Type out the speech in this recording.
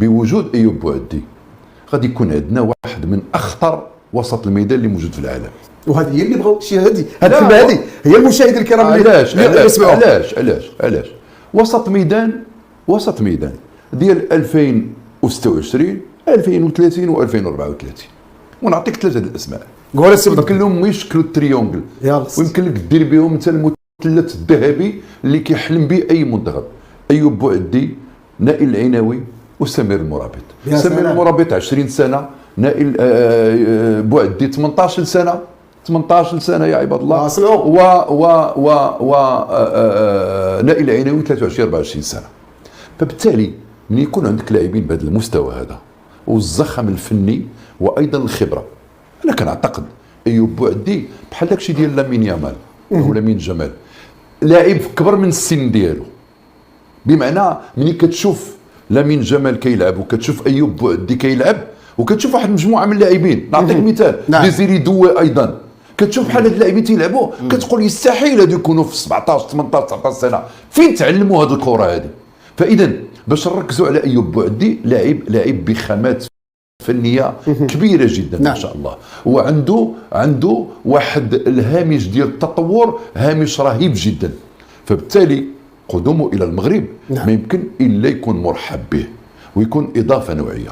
بوجود ايوب بوعدي غادي يكون عندنا واحد من اخطر وسط الميدان اللي موجود في العالم. وهذه هي اللي بغاو شي هذه الكلمه هذه هي المشاهد الكرام علاش وسط ميدان ديال 2026 2030 و2034. ونعطيك ثلاثه الاسماء قول السي بدر. يمكن لهم يشكلوا التريونجل ويمكن لك دير بهم انت المثلث الذهبي اللي كيحلم به اي منتخب. ايوب بوعدي، نائل العناوي، وسمير المرابط. سمير المرابط 20 سنه، نائل بوعدي 18 سنه يا عباد الله. و نائل العناوي 23 24 سنه. فبالتالي من يكون عندك لاعبين بهذا المستوى هذا والزخم الفني وايضا الخبره، انا كنعتقد ايوب بوعدي بحال داكشي ديال لامين يامال او لامين جمال، لاعب كبر من السن ديالو. بمعنى ملي كتشوف لامين جمال كيلعب وكتشوف ايوب بوعدي كيلعب وكتشوف واحد المجموعه من اللاعبين، نعطيك مثال ديزيري دوي ايضا، كتشوف بحال هاد اللاعبين تيلعبوا كتقول يستحيل هادو يكونوا في 17 18 19 سنه، فين تعلموا هاد الكره هذه؟ فاذا باش نركزوا على ايوب بوعدي، لاعب بخامات فنيه كبيره جدا ما شاء الله، وعنده واحد الهامش ديال التطور، هامش رهيب جدا. فبالتالي قدومه الى المغرب ما يمكن الا يكون مرحب به ويكون اضافه نوعيه.